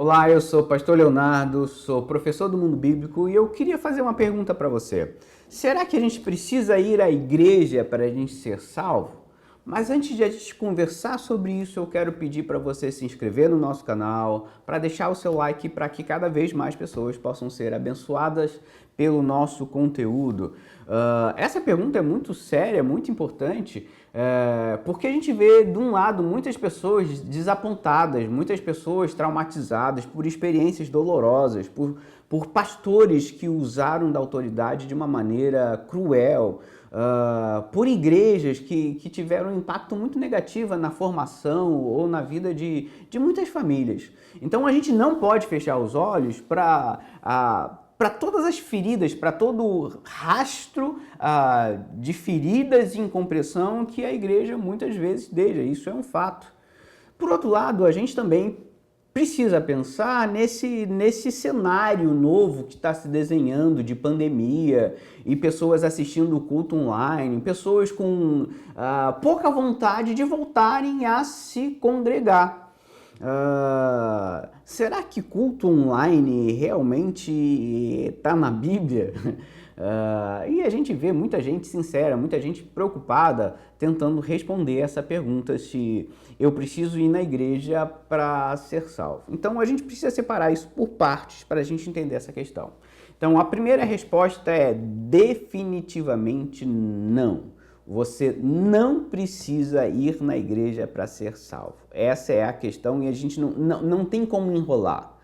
Olá, eu sou o Pastor Leonardo, sou professor do Mundo Bíblico e eu queria fazer uma pergunta para você. Será que a gente precisa ir à igreja para a gente ser salvo? Mas antes de a gente conversar sobre isso, eu quero pedir para você se inscrever no nosso canal, para deixar o seu like para que cada vez mais pessoas possam ser abençoadas pelo nosso conteúdo. Essa pergunta é muito séria, muito importante, porque a gente vê, de um lado, muitas pessoas desapontadas, muitas pessoas traumatizadas por experiências dolorosas, por pastores que usaram da autoridade de uma maneira cruel, por igrejas que tiveram um impacto muito negativo na formação ou na vida de muitas famílias. Então a gente não pode fechar os olhos para todas as feridas, para todo o rastro de feridas e incompreensão que a igreja muitas vezes deixa. Isso é um fato. Por outro lado, a gente também precisa pensar nesse cenário novo que está se desenhando de pandemia e pessoas assistindo o culto online, pessoas com pouca vontade de voltarem a se congregar. Será que culto online realmente está na Bíblia? E a gente vê muita gente sincera, muita gente preocupada tentando responder essa pergunta se eu preciso ir na igreja para ser salvo. Então a gente precisa separar isso por partes para a gente entender essa questão. Então a primeira resposta é definitivamente não. Você não precisa ir na igreja para ser salvo. Essa é a questão e a gente não tem como enrolar,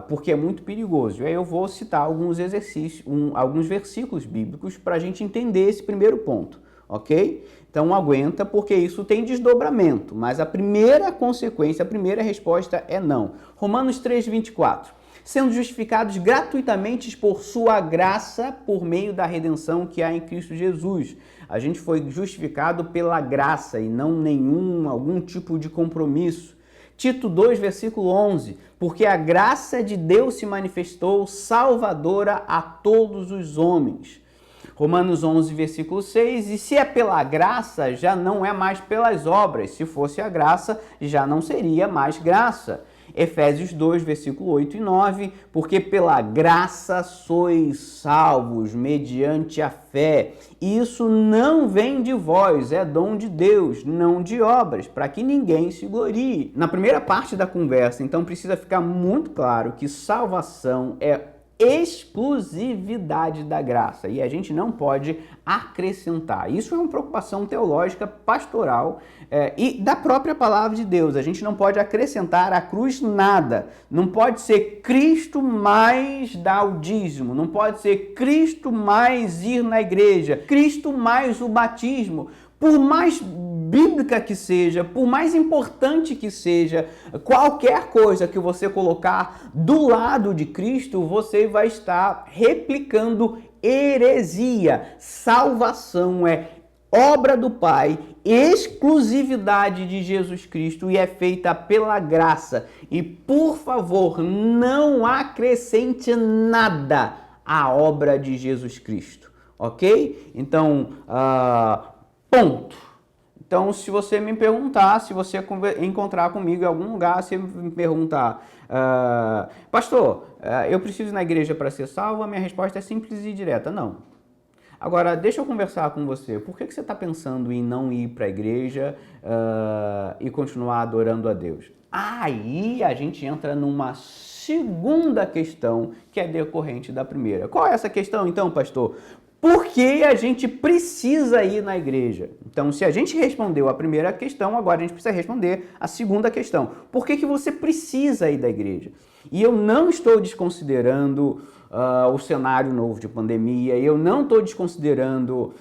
porque é muito perigoso. E aí eu vou citar alguns exercícios, alguns versículos bíblicos para a gente entender esse primeiro ponto, ok? Então aguenta, porque isso tem desdobramento, mas a primeira consequência, a primeira resposta é não. Romanos 3:24. Sendo justificados gratuitamente por sua graça, por meio da redenção que há em Cristo Jesus. A gente foi justificado pela graça e não algum tipo de compromisso. Tito 2, versículo 11, porque a graça de Deus se manifestou salvadora a todos os homens. Romanos 11, versículo 6, e se é pela graça, já não é mais pelas obras. Se fosse a graça, já não seria mais graça. Efésios 2, versículo 8 e 9, porque pela graça sois salvos, mediante a fé. Isso não vem de vós, é dom de Deus, não de obras, para que ninguém se glorie. Na primeira parte da conversa, então, precisa ficar muito claro que salvação é exclusividade da graça e a gente não pode acrescentar. Isso é uma preocupação teológica, pastoral e da própria palavra de Deus. A gente não pode acrescentar à cruz nada. Não pode ser Cristo mais dar o dízimo, não pode ser Cristo mais ir na igreja, Cristo mais o batismo. Por mais bíblica que seja, por mais importante que seja, qualquer coisa que você colocar do lado de Cristo, você vai estar replicando heresia. Salvação é obra do Pai, exclusividade de Jesus Cristo e é feita pela graça. E, por favor, não acrescente nada à obra de Jesus Cristo, ok? Então, ponto. Então, se você me perguntar, se você encontrar comigo em algum lugar, se me perguntar, pastor, eu preciso ir na igreja para ser salvo? A minha resposta é simples e direta, não. Agora, deixa eu conversar com você. Por que você está pensando em não ir para a igreja e continuar adorando a Deus? Aí a gente entra numa segunda questão que é decorrente da primeira. Qual é essa questão, então, pastor? Por que a gente precisa ir na igreja? Então, se a gente respondeu a primeira questão, agora a gente precisa responder a segunda questão. Por que você precisa ir da igreja? E eu não estou desconsiderando o cenário novo de pandemia, eu não estou desconsiderando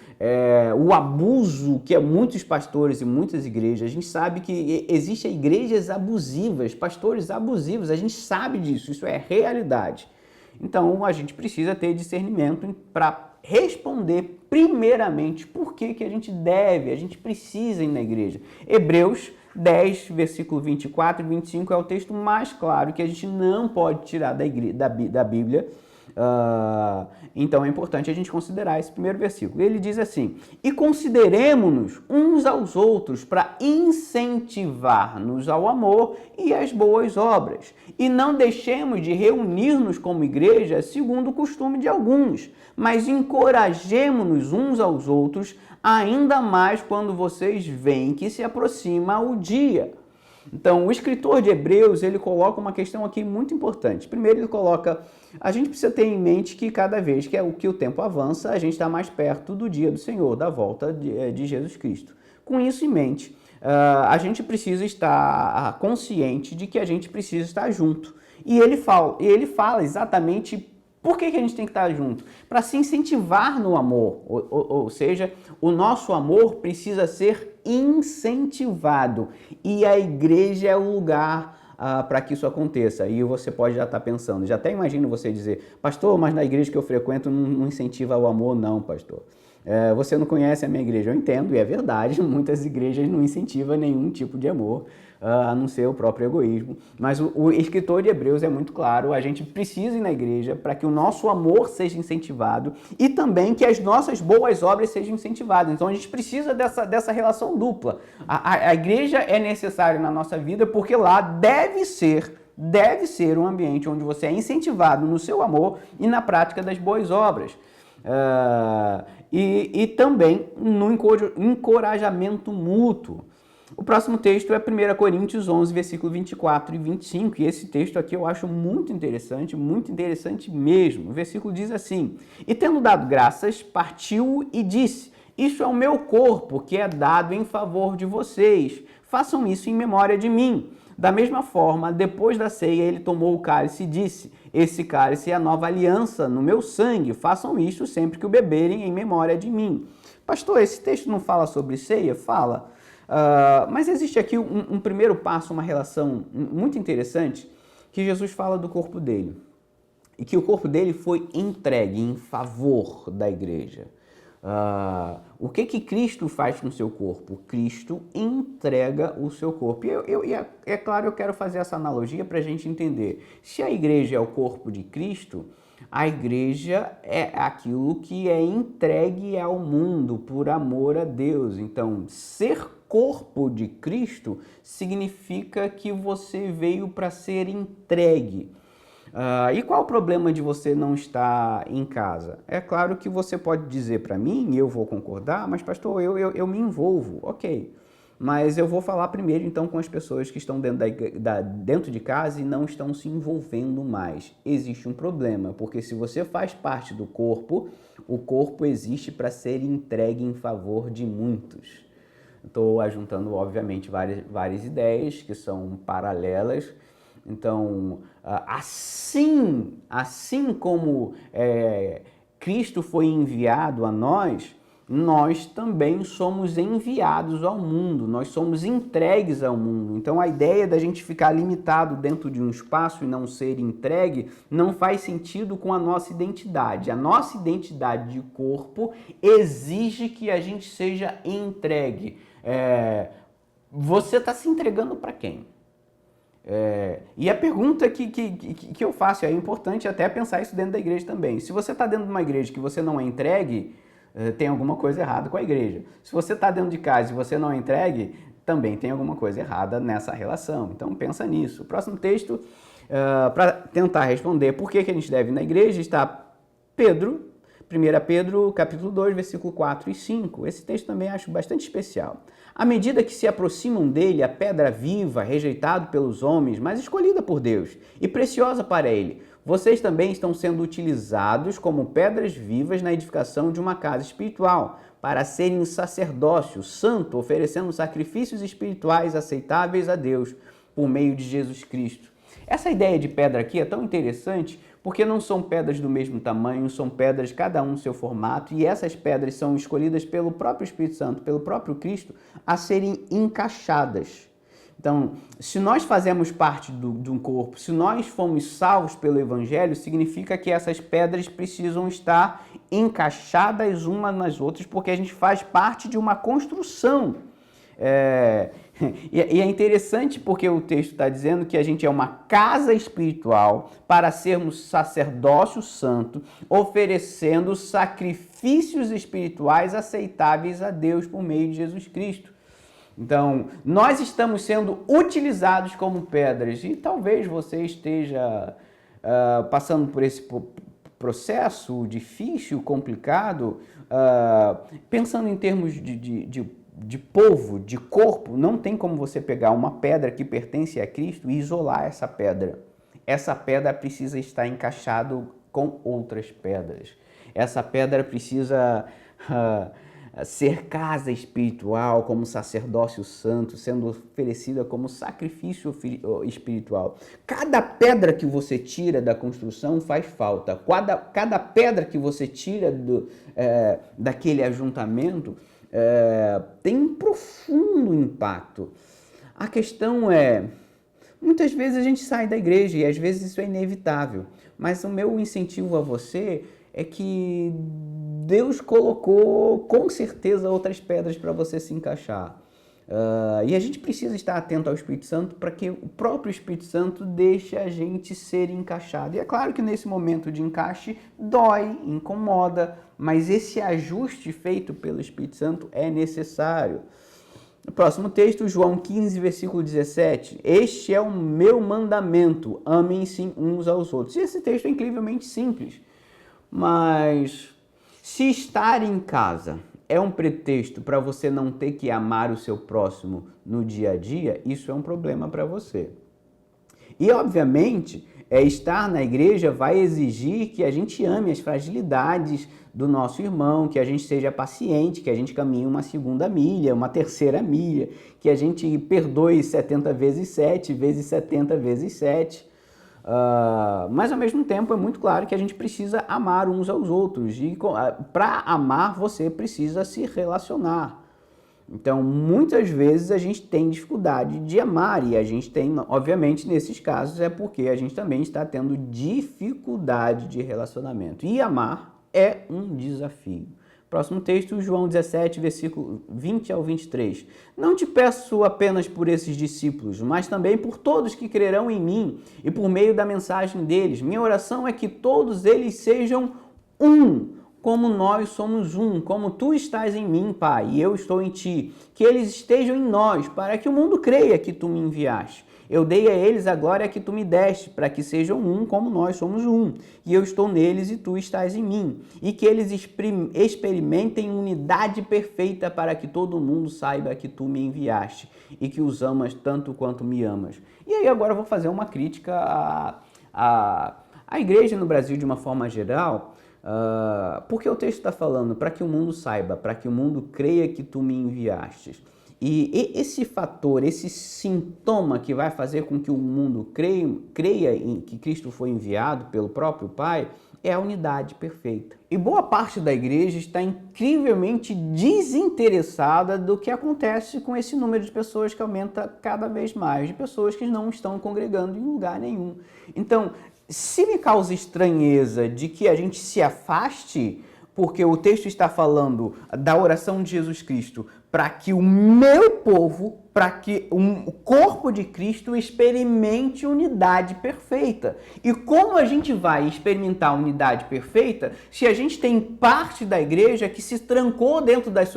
o abuso que muitos pastores e muitas igrejas. A gente sabe que existem igrejas abusivas, pastores abusivos, a gente sabe disso, isso é realidade. Então, a gente precisa ter discernimento para responder primeiramente por que a gente precisa ir na igreja. Hebreus 10, versículo 24 e 25 é o texto mais claro que a gente não pode tirar da Bíblia Então é importante a gente considerar esse primeiro versículo. Ele diz assim: e consideremo-nos uns aos outros para incentivar-nos ao amor e às boas obras. E não deixemos de reunir-nos como igreja segundo o costume de alguns, mas encorajemo-nos uns aos outros, ainda mais quando vocês veem que se aproxima o dia. Então, o escritor de Hebreus, ele coloca uma questão aqui muito importante. Primeiro, ele coloca, a gente precisa ter em mente que cada vez que o tempo avança, a gente está mais perto do dia do Senhor, da volta de Jesus Cristo. Com isso em mente, a gente precisa estar consciente de que a gente precisa estar junto. E ele fala exatamente por que a gente tem que estar junto? Para se incentivar no amor, ou seja, o nosso amor precisa ser incentivado e a igreja é o lugar para que isso aconteça. E você pode já estar pensando, já até imagino você dizer: pastor, mas na igreja que eu frequento não incentiva o amor. Não, pastor. Você não conhece a minha igreja. Eu entendo, e é verdade, muitas igrejas não incentivam nenhum tipo de amor, a não ser o próprio egoísmo. Mas o escritor de Hebreus é muito claro: a gente precisa ir na igreja para que o nosso amor seja incentivado e também que as nossas boas obras sejam incentivadas. Então a gente precisa dessa relação dupla. A igreja é necessária na nossa vida porque lá deve ser um ambiente onde você é incentivado no seu amor e na prática das boas obras. E também no encorajamento mútuo. O próximo texto é 1 Coríntios 11, versículo 24 e 25, e esse texto aqui eu acho muito interessante mesmo. O versículo diz assim: e tendo dado graças, partiu e disse: isso é o meu corpo, que é dado em favor de vocês. Façam isso em memória de mim. Da mesma forma, depois da ceia, ele tomou o cálice e disse: esse cálice é a nova aliança no meu sangue. Façam isto sempre que o beberem em memória de mim. Pastor, esse texto não fala sobre ceia? Fala. Mas existe aqui um primeiro passo, uma relação muito interessante, que Jesus fala do corpo dele. E que o corpo dele foi entregue em favor da igreja. O que Cristo faz com o seu corpo? Cristo entrega o seu corpo. E é claro, eu quero fazer essa analogia para a gente entender. Se a igreja é o corpo de Cristo, a igreja é aquilo que é entregue ao mundo por amor a Deus. Então, ser corpo de Cristo significa que você veio para ser entregue. E qual o problema de você não estar em casa? É claro que você pode dizer para mim, e eu vou concordar: mas pastor, eu me envolvo. Ok, mas eu vou falar primeiro então com as pessoas que estão dentro de casa e não estão se envolvendo mais. Existe um problema, porque se você faz parte do corpo, o corpo existe para ser entregue em favor de muitos. Estou ajuntando, obviamente, várias ideias que são paralelas. Então, assim como Cristo foi enviado a nós também somos enviados ao mundo, nós somos entregues ao mundo. Então, a ideia da gente ficar limitado dentro de um espaço e não ser entregue não faz sentido com a nossa identidade. A nossa identidade de corpo exige que a gente seja entregue. Você está se entregando para quem? E a pergunta que eu faço, é importante até pensar isso dentro da igreja também. Se você está dentro de uma igreja que você não é entregue, tem alguma coisa errada com a igreja. Se você está dentro de casa e você não é entregue, também tem alguma coisa errada nessa relação. Então pensa nisso. O próximo texto, para tentar responder por que a gente deve ir na igreja, está 1 Pedro, capítulo 2, versículo 4 e 5. Esse texto também acho bastante especial. À medida que se aproximam dele, a pedra viva, rejeitada pelos homens, mas escolhida por Deus e preciosa para ele, vocês também estão sendo utilizados como pedras vivas na edificação de uma casa espiritual, para serem sacerdócio santo, oferecendo sacrifícios espirituais aceitáveis a Deus, por meio de Jesus Cristo. Essa ideia de pedra aqui é tão interessante porque não são pedras do mesmo tamanho, são pedras cada um no seu formato, e essas pedras são escolhidas pelo próprio Espírito Santo, pelo próprio Cristo, a serem encaixadas. Então, se nós fazemos parte de um corpo, se nós fomos salvos pelo Evangelho, significa que essas pedras precisam estar encaixadas umas nas outras, porque a gente faz parte de uma construção E é interessante porque o texto está dizendo que a gente é uma casa espiritual para sermos sacerdócio santo, oferecendo sacrifícios espirituais aceitáveis a Deus por meio de Jesus Cristo. Então, nós estamos sendo utilizados como pedras e talvez você esteja passando por esse processo difícil, complicado, pensando em termos de povo, de corpo. Não tem como você pegar uma pedra que pertence a Cristo e isolar essa pedra. Essa pedra precisa estar encaixada com outras pedras. Essa pedra precisa ser casa espiritual, como sacerdócio santo, sendo oferecida como sacrifício espiritual. Cada pedra que você tira da construção faz falta. Cada pedra que você tira daquele ajuntamento tem um profundo impacto. A questão é, muitas vezes a gente sai da igreja e às vezes isso é inevitável, mas o meu incentivo a você é que Deus colocou com certeza outras pedras para você se encaixar. E a gente precisa estar atento ao Espírito Santo para que o próprio Espírito Santo deixe a gente ser encaixado. E é claro que nesse momento de encaixe dói, incomoda, mas esse ajuste feito pelo Espírito Santo é necessário. No próximo texto, João 15, versículo 17. Este é o meu mandamento, amem-se uns aos outros. E esse texto é incrivelmente simples, mas se estar em casa é um pretexto para você não ter que amar o seu próximo no dia a dia, isso é um problema para você. E, obviamente, estar na igreja vai exigir que a gente ame as fragilidades do nosso irmão, que a gente seja paciente, que a gente caminhe uma segunda milha, uma terceira milha, que a gente perdoe 70 vezes 7, vezes 70 vezes 7. Mas ao mesmo tempo é muito claro que a gente precisa amar uns aos outros e para amar você precisa se relacionar. Então muitas vezes a gente tem dificuldade de amar e a gente tem, obviamente nesses casos é porque a gente também está tendo dificuldade de relacionamento e amar é um desafio. Próximo texto, João 17, versículo 20 ao 23. Não te peço apenas por esses discípulos, mas também por todos que crerão em mim e por meio da mensagem deles. Minha oração é que todos eles sejam um, como nós somos um, como tu estás em mim, Pai, e eu estou em ti. Que eles estejam em nós, para que o mundo creia que tu me enviaste. Eu dei a eles a glória que tu me deste, para que sejam um como nós somos um. E eu estou neles e tu estás em mim. E que eles experimentem unidade perfeita para que todo mundo saiba que tu me enviaste e que os amas tanto quanto me amas. E aí agora eu vou fazer uma crítica à igreja no Brasil de uma forma geral, porque o texto está falando para que o mundo saiba, para que o mundo creia que tu me enviastes. E esse fator, esse sintoma que vai fazer com que o mundo creia em que Cristo foi enviado pelo próprio Pai, é a unidade perfeita. E boa parte da igreja está incrivelmente desinteressada do que acontece com esse número de pessoas que aumenta cada vez mais, de pessoas que não estão congregando em lugar nenhum. Então, se me causa estranheza de que a gente se afaste, porque o texto está falando da oração de Jesus Cristo, para que o meu povo, para que o corpo de Cristo experimente unidade perfeita. E como a gente vai experimentar unidade perfeita se a gente tem parte da igreja que se trancou dentro das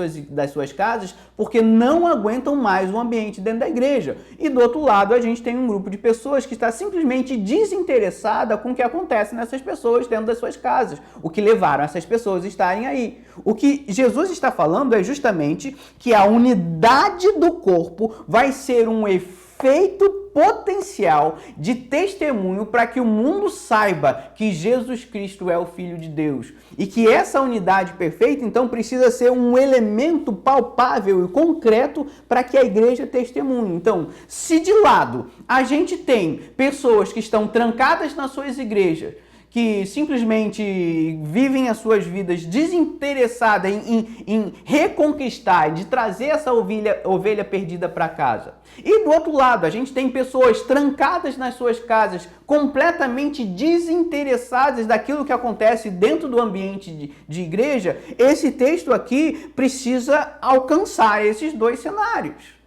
suas casas porque não aguentam mais o ambiente dentro da igreja? E do outro lado, a gente tem um grupo de pessoas que está simplesmente desinteressada com o que acontece nessas pessoas dentro das suas casas, o que levaram essas pessoas a estarem aí. O que Jesus está falando é justamente que a unidade do corpo vai ser um efeito potencial de testemunho para que o mundo saiba que Jesus Cristo é o Filho de Deus. E que essa unidade perfeita, então, precisa ser um elemento palpável e concreto para que a igreja testemunhe. Então, se de lado a gente tem pessoas que estão trancadas nas suas igrejas, que simplesmente vivem as suas vidas desinteressadas em reconquistar, de trazer essa ovelha perdida para casa. E do outro lado, a gente tem pessoas trancadas nas suas casas, completamente desinteressadas daquilo que acontece dentro do ambiente de igreja. Esse texto aqui precisa alcançar esses dois cenários.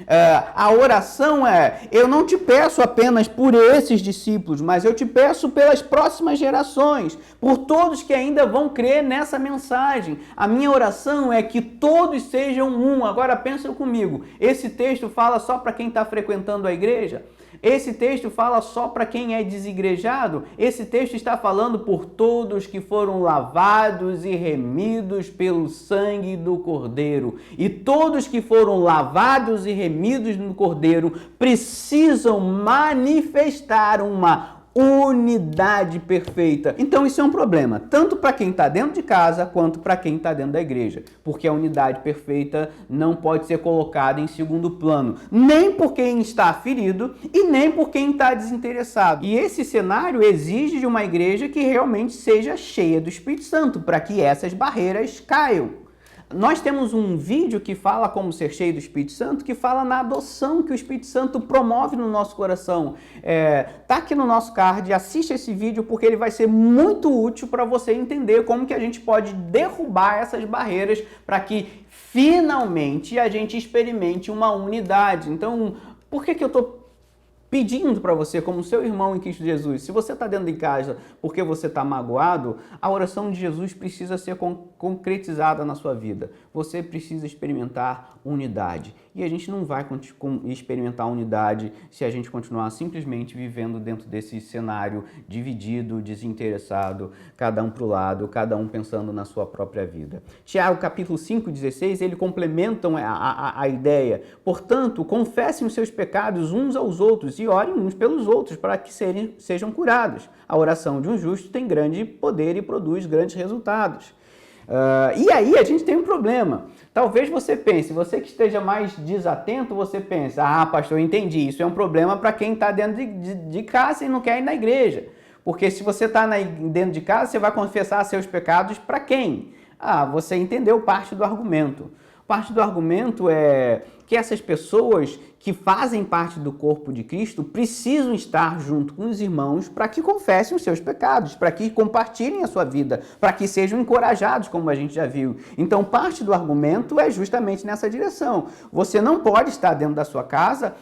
A oração eu não te peço apenas por esses discípulos, mas eu te peço pelas próximas gerações, por todos que ainda vão crer nessa mensagem. A minha oração é que todos sejam um. Agora pensa comigo, esse texto fala só para quem está frequentando a igreja? Esse texto fala só para quem é desigrejado? Esse texto está falando por todos que foram lavados e remidos pelo sangue do Cordeiro. E todos que foram lavados e remidos no Cordeiro precisam manifestar uma unidade perfeita. Então isso é um problema, tanto para quem está dentro de casa, quanto para quem está dentro da igreja, porque a unidade perfeita não pode ser colocada em segundo plano, nem por quem está ferido e nem por quem está desinteressado. E esse cenário exige de uma igreja que realmente seja cheia do Espírito Santo, para que essas barreiras caiam. Nós temos um vídeo que fala como ser cheio do Espírito Santo, que fala na adoção que o Espírito Santo promove no nosso coração. Tá aqui no nosso card, assiste esse vídeo porque ele vai ser muito útil para você entender como que a gente pode derrubar essas barreiras para que finalmente a gente experimente uma unidade. Então, por que eu estou pedindo para você, como seu irmão em Cristo Jesus, se você está dentro de casa porque você está magoado, a oração de Jesus precisa ser concretizada na sua vida. Você precisa experimentar unidade. E a gente não vai experimentar unidade se a gente continuar simplesmente vivendo dentro desse cenário dividido, desinteressado, cada um para o lado, cada um pensando na sua própria vida. Tiago, capítulo 5:16, ele complementam a ideia. Portanto, confessem os seus pecados uns aos outros e orem uns pelos outros para que sejam curados. A oração de um justo tem grande poder e produz grandes resultados. E aí a gente tem um problema. Talvez você pense, você que esteja mais desatento, você pensa, pastor, eu entendi, isso é um problema para quem está dentro de casa e não quer ir na igreja. Porque se você está dentro de casa, você vai confessar seus pecados para quem? Você entendeu parte do argumento. Parte do argumento é que essas pessoas que fazem parte do corpo de Cristo precisam estar junto com os irmãos para que confessem os seus pecados, para que compartilhem a sua vida, para que sejam encorajados, como a gente já viu. Então, parte do argumento é justamente nessa direção. Você não pode estar dentro da sua casa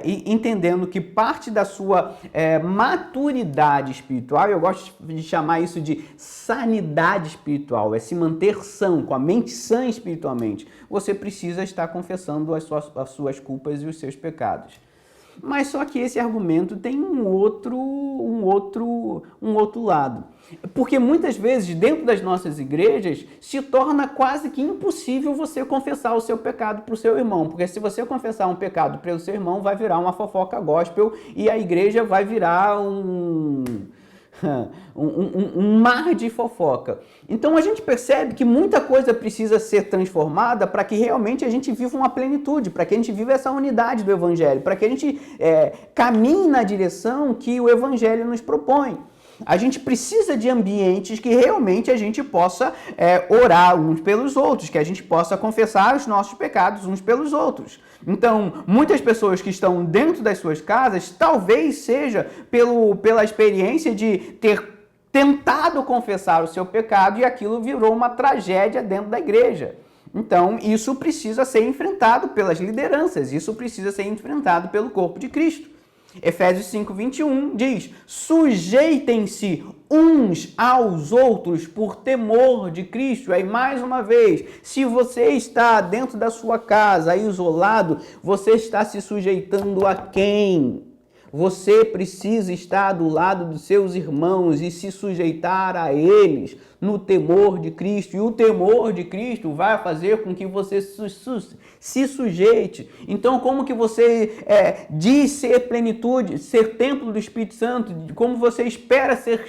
entendendo que parte da sua maturidade espiritual, eu gosto de chamar isso de sanidade espiritual, é se manter são, com a mente sã espiritualmente. Você precisa estar confessando as suas culpas e os seus pecados. Mas só que esse argumento tem um outro lado. Porque muitas vezes dentro das nossas igrejas se torna quase que impossível você confessar o seu pecado para o seu irmão. Porque se você confessar um pecado para o seu irmão, vai virar uma fofoca gospel e a igreja vai virar um mar de fofoca. Então a gente percebe que muita coisa precisa ser transformada para que realmente a gente viva uma plenitude, para que a gente viva essa unidade do Evangelho, para que a gente caminhe na direção que o Evangelho nos propõe. A gente precisa de ambientes que realmente a gente possa orar uns pelos outros, que a gente possa confessar os nossos pecados uns pelos outros. Então, muitas pessoas que estão dentro das suas casas, talvez seja pela experiência de ter tentado confessar o seu pecado e aquilo virou uma tragédia dentro da igreja. Então, isso precisa ser enfrentado pelas lideranças, isso precisa ser enfrentado pelo corpo de Cristo. Efésios 5:21 diz: sujeitem-se uns aos outros por temor de Cristo. Aí, mais uma vez, se você está dentro da sua casa, isolado, você está se sujeitando a quem? Você precisa estar do lado dos seus irmãos e se sujeitar a eles no temor de Cristo. E o temor de Cristo vai fazer com que você se sujeite. Então, como que você diz ser plenitude, ser templo do Espírito Santo? Como você espera ser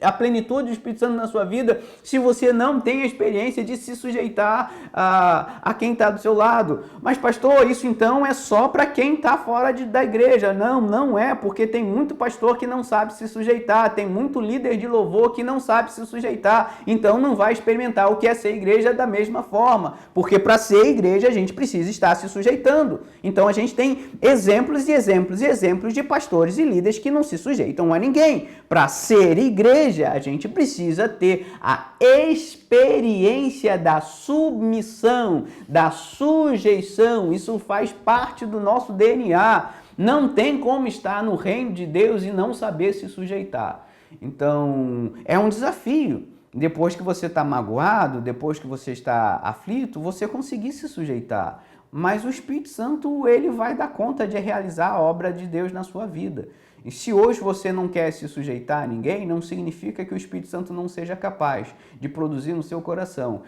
a plenitude do Espírito Santo na sua vida se você não tem a experiência de se sujeitar a quem está do seu lado? Mas, pastor, isso então é só para quem está fora da igreja. Não é, porque tem muito pastor que não sabe se sujeitar, tem muito líder de louvor que não sabe se sujeitar, então não vai experimentar o que é ser igreja da mesma forma, porque para ser igreja a gente precisa estar se sujeitando. Então a gente tem exemplos e exemplos e exemplos de pastores e líderes que não se sujeitam a ninguém. Para ser igreja, igreja, a gente precisa ter a experiência da submissão, da sujeição. Isso faz parte do nosso DNA. Não tem como estar no reino de Deus e não saber se sujeitar. Então, é um desafio. Depois que você está magoado, depois que você está aflito, você conseguir se sujeitar. Mas o Espírito Santo, ele vai dar conta de realizar a obra de Deus na sua vida. E se hoje você não quer se sujeitar a ninguém, não significa que o Espírito Santo não seja capaz de produzir no seu coração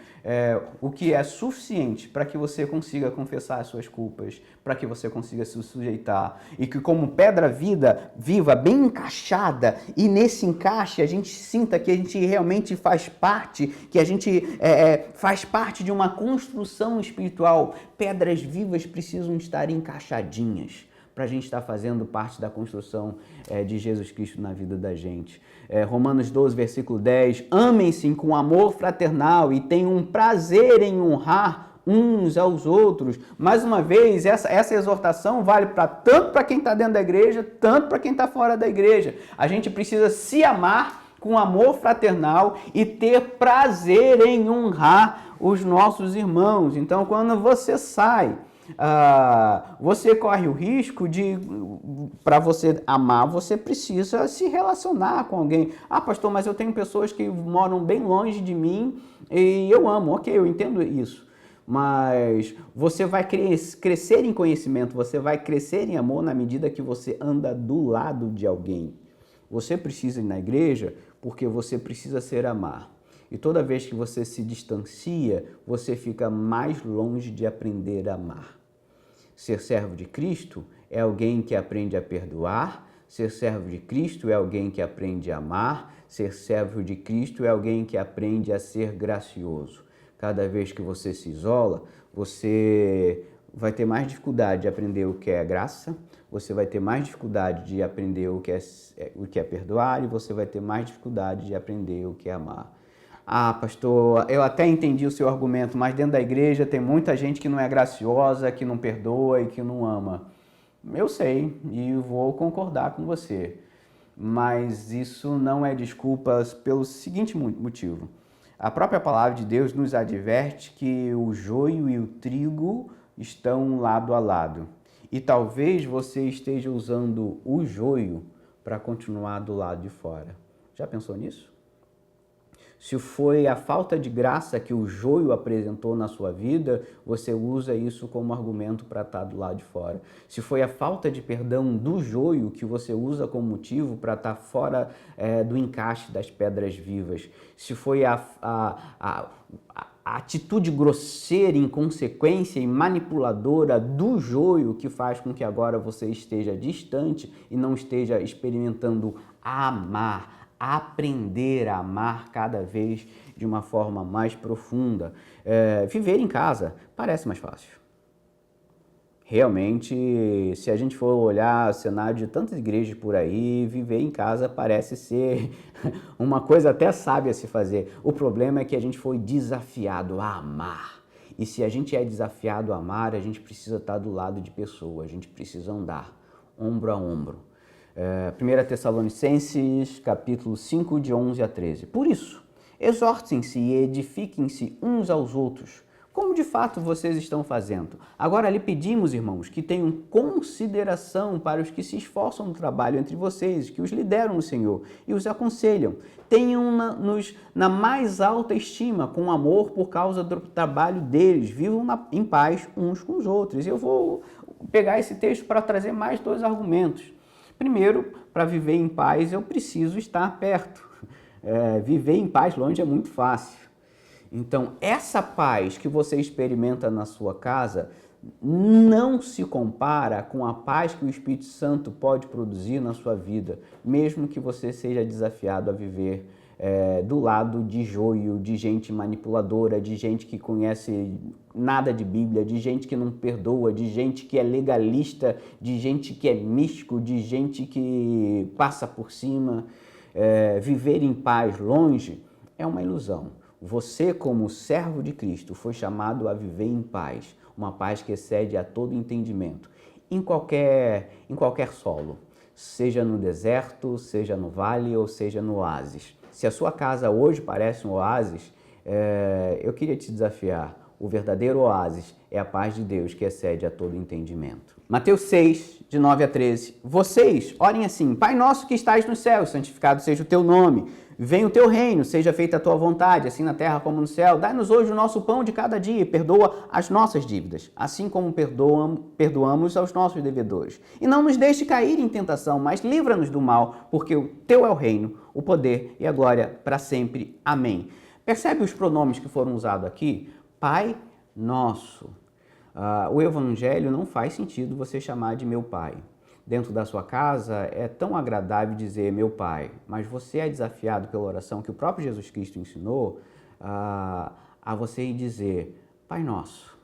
o que é suficiente para que você consiga confessar as suas culpas, para que você consiga se sujeitar. E que como pedra viva, bem encaixada, e nesse encaixe a gente sinta que a gente realmente faz parte, que a gente faz parte de uma construção espiritual. Pedras vivas precisam estar encaixadinhas para a gente estar fazendo parte da construção de Jesus Cristo na vida da gente. Romanos 12, versículo 10, amem-se com amor fraternal e tenham um prazer em honrar uns aos outros. Mais uma vez, essa exortação vale tanto para quem está dentro da igreja, tanto para quem está fora da igreja. A gente precisa se amar com amor fraternal e ter prazer em honrar os nossos irmãos. Então, quando você sai, você corre o risco para você amar, você precisa se relacionar com alguém. Pastor, mas eu tenho pessoas que moram bem longe de mim e eu amo. Ok, eu entendo isso. Mas você vai crescer em conhecimento, você vai crescer em amor na medida que você anda do lado de alguém. Você precisa ir na igreja porque você precisa ser amado. E toda vez que você se distancia, você fica mais longe de aprender a amar. Ser servo de Cristo é alguém que aprende a perdoar. Ser servo de Cristo é alguém que aprende a amar. Ser servo de Cristo é alguém que aprende a ser gracioso. Cada vez que você se isola, você vai ter mais dificuldade de aprender o que é graça, você vai ter mais dificuldade de aprender o que é perdoar e você vai ter mais dificuldade de aprender o que é amar. Pastor, eu até entendi o seu argumento, mas dentro da igreja tem muita gente que não é graciosa, que não perdoa e que não ama. Eu sei e vou concordar com você, mas isso não é desculpa pelo seguinte motivo. A própria palavra de Deus nos adverte que o joio e o trigo estão lado a lado. E talvez você esteja usando o joio para continuar do lado de fora. Já pensou nisso? Se foi a falta de graça que o joio apresentou na sua vida, você usa isso como argumento para estar do lado de fora. Se foi a falta de perdão do joio que você usa como motivo para estar fora do encaixe das pedras vivas. Se foi a atitude grosseira, inconsequência e manipuladora do joio que faz com que agora você esteja distante e não esteja experimentando amar, aprender a amar cada vez de uma forma mais profunda. Viver em casa parece mais fácil. Realmente, se a gente for olhar o cenário de tantas igrejas por aí, viver em casa parece ser uma coisa até sábia a se fazer. O problema é que a gente foi desafiado a amar. E se a gente é desafiado a amar, a gente precisa estar do lado de pessoas, a gente precisa andar ombro a ombro. 1 Tessalonicenses, capítulo 5, de 11 a 13. Por isso, exortem-se e edifiquem-se uns aos outros, como de fato vocês estão fazendo. Agora lhe pedimos, irmãos, que tenham consideração para os que se esforçam no trabalho entre vocês, que os lideram no Senhor e os aconselham. Tenham-nos na mais alta estima, com amor por causa do trabalho deles. Vivam em paz uns com os outros. Eu vou pegar esse texto para trazer mais 2 argumentos. Primeiro, para viver em paz, eu preciso estar perto. Viver em paz longe é muito fácil. Então, essa paz que você experimenta na sua casa não se compara com a paz que o Espírito Santo pode produzir na sua vida, mesmo que você seja desafiado a viver do lado de joio, de gente manipuladora, de gente que conhece nada de Bíblia, de gente que não perdoa, de gente que é legalista, de gente que é místico, de gente que passa por cima. Viver em paz longe é uma ilusão. Você, como servo de Cristo, foi chamado a viver em paz, uma paz que excede a todo entendimento, em qualquer solo. seja no deserto, seja no vale ou seja no oásis. Se a sua casa hoje parece um oásis, eu queria te desafiar. O verdadeiro oásis é a paz de Deus que excede a todo entendimento. Mateus 6, de 9 a 13. Vocês orem assim: Pai nosso que estais nos céus, santificado seja o teu nome. Venha o teu reino, seja feita a tua vontade, assim na terra como no céu. Dai-nos hoje o nosso pão de cada dia e perdoa as nossas dívidas, assim como perdoamos aos nossos devedores. E não nos deixe cair em tentação, mas livra-nos do mal, porque o teu é o reino, o poder e a glória para sempre. Amém. Percebe os pronomes que foram usados aqui? Pai nosso. O evangelho não faz sentido você chamar de meu pai. Dentro da sua casa é tão agradável dizer meu pai, mas você é desafiado pela oração que o próprio Jesus Cristo ensinou a você ir dizer Pai Nosso.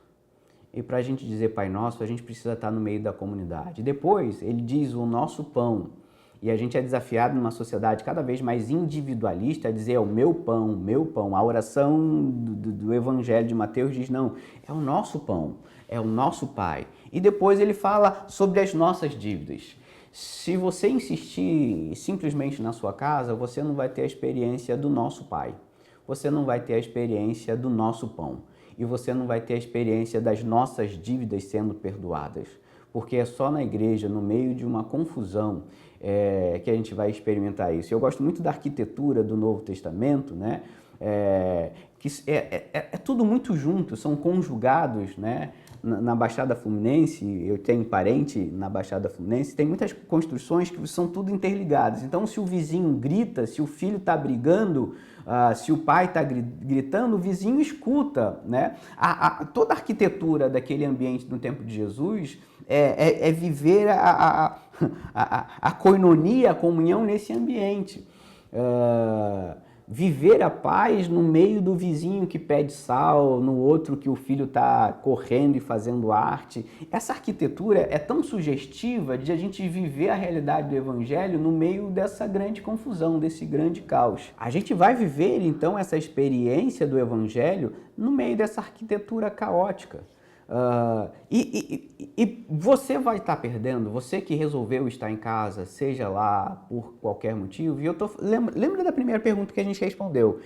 E para a gente dizer Pai Nosso, a gente precisa estar no meio da comunidade. Depois ele diz o nosso pão. E a gente é desafiado numa sociedade cada vez mais individualista a dizer é o meu pão, meu pão. A oração do Evangelho de Mateus diz não, é o nosso pão, é o nosso Pai. E depois ele fala sobre as nossas dívidas. Se você insistir simplesmente na sua casa, você não vai ter a experiência do nosso Pai. Você não vai ter a experiência do nosso pão. E você não vai ter a experiência das nossas dívidas sendo perdoadas. Porque é só na igreja, no meio de uma confusão, que a gente vai experimentar isso. Eu gosto muito da arquitetura do Novo Testamento, né? Que é tudo muito junto, são conjugados, né? Na Baixada Fluminense, eu tenho parente na Baixada Fluminense, tem muitas construções que são tudo interligadas. Então, se o vizinho grita, se o filho está brigando, se o pai está gritando, o vizinho escuta, né? Toda a arquitetura daquele ambiente no tempo de Jesus é viver a koinonia, a comunhão nesse ambiente. Viver a paz no meio do vizinho que pede sal, no outro que o filho está correndo e fazendo arte. Essa arquitetura é tão sugestiva de a gente viver a realidade do evangelho no meio dessa grande confusão, desse grande caos. A gente vai viver então essa experiência do evangelho no meio dessa arquitetura caótica. E você vai estar perdendo, você que resolveu estar em casa, seja lá por qualquer motivo. E lembra da primeira pergunta que a gente respondeu?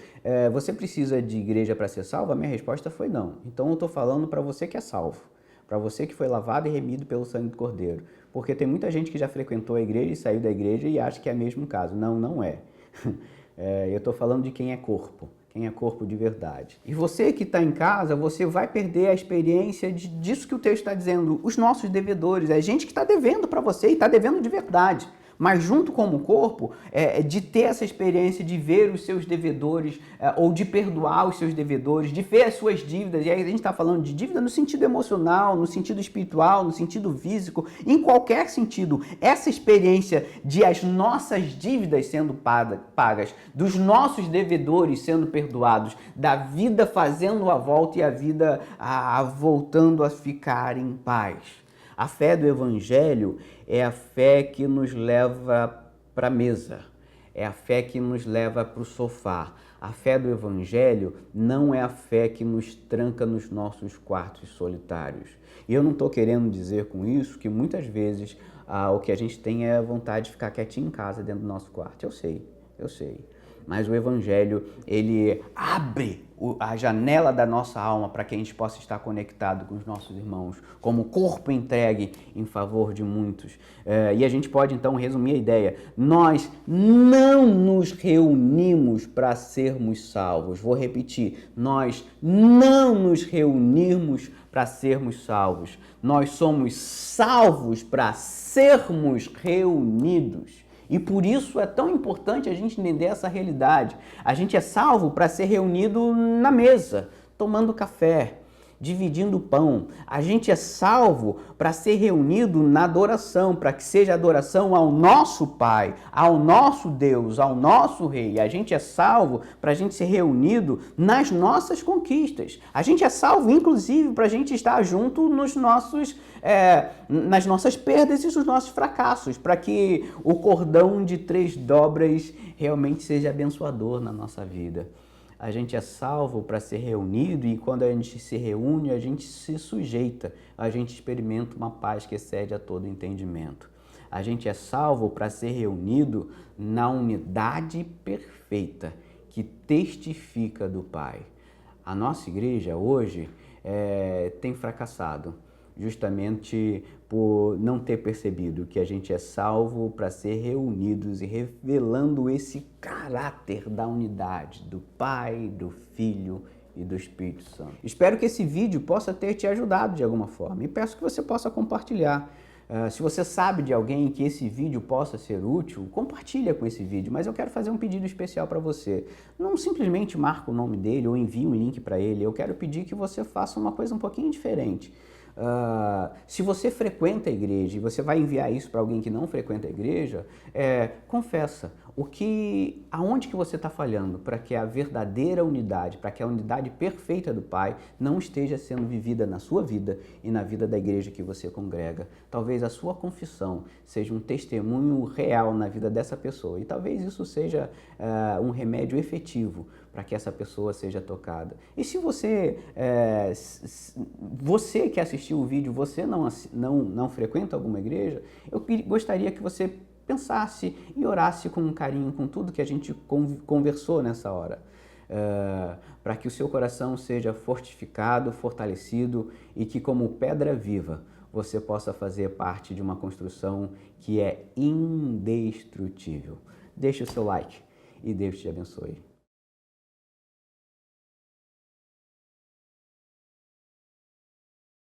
Você precisa de igreja para ser salvo? A minha resposta foi não. Então eu estou falando para você que é salvo, para você que foi lavado e remido pelo sangue do Cordeiro. Porque tem muita gente que já frequentou a igreja e saiu da igreja e acha que é o mesmo caso. Não, não é. Eu estou falando de quem é corpo. Quem é corpo de verdade. E você que está em casa, você vai perder a experiência disso que o texto está dizendo. Os nossos devedores, é gente que está devendo para você e está devendo de verdade. Mas junto como corpo, de ter essa experiência de ver os seus devedores, ou de perdoar os seus devedores, de ver as suas dívidas. E aí a gente está falando de dívida no sentido emocional, no sentido espiritual, no sentido físico, em qualquer sentido. Essa experiência de as nossas dívidas sendo pagas, dos nossos devedores sendo perdoados, da vida fazendo a volta e a vida voltando a ficar em paz. A fé do Evangelho é a fé que nos leva para a mesa, é a fé que nos leva para o sofá. A fé do Evangelho não é a fé que nos tranca nos nossos quartos solitários. E eu não estou querendo dizer com isso que muitas vezes o que a gente tem é a vontade de ficar quietinho em casa dentro do nosso quarto. Eu sei. Mas o Evangelho, ele abre a janela da nossa alma para que a gente possa estar conectado com os nossos irmãos, como corpo entregue em favor de muitos. E a gente pode, então, resumir a ideia. Nós não nos reunimos para sermos salvos. Vou repetir. Nós não nos reunimos para sermos salvos. Nós somos salvos para sermos reunidos. E por isso é tão importante a gente entender essa realidade. A gente é salvo para ser reunido na mesa, tomando café, dividindo o pão. A gente é salvo para ser reunido na adoração, para que seja adoração ao nosso Pai, ao nosso Deus, ao nosso Rei. A gente é salvo para a gente ser reunido nas nossas conquistas. A gente é salvo, inclusive, para a gente estar junto nos nas nossas perdas e nos nossos fracassos, para que o cordão de 3 dobras realmente seja abençoador na nossa vida. A gente é salvo para ser reunido e quando a gente se reúne, a gente se sujeita, a gente experimenta uma paz que excede a todo entendimento. A gente é salvo para ser reunido na unidade perfeita que testifica do Pai. A nossa igreja hoje tem fracassado justamente por não ter percebido que a gente é salvo para ser reunidos e revelando esse caráter da unidade do Pai, do Filho e do Espírito Santo. Espero que esse vídeo possa ter te ajudado de alguma forma e peço que você possa compartilhar. Se você sabe de alguém que esse vídeo possa ser útil, compartilha com esse vídeo, mas eu quero fazer um pedido especial para você. Não simplesmente marca o nome dele ou envie um link para ele, eu quero pedir que você faça uma coisa um pouquinho diferente. Se você frequenta a igreja e você vai enviar isso para alguém que não frequenta a igreja, confessa aonde que você está falhando para que a verdadeira unidade, para que a unidade perfeita do Pai não esteja sendo vivida na sua vida e na vida da igreja que você congrega. Talvez a sua confissão seja um testemunho real na vida dessa pessoa e talvez isso seja um remédio efetivo para que essa pessoa seja tocada. E se você que assistiu o vídeo, você não frequenta alguma igreja, eu gostaria que você pensasse e orasse com carinho com tudo que a gente conversou nessa hora, para que o seu coração seja fortificado, fortalecido e que, como pedra viva, você possa fazer parte de uma construção que é indestrutível. Deixe o seu like e Deus te abençoe.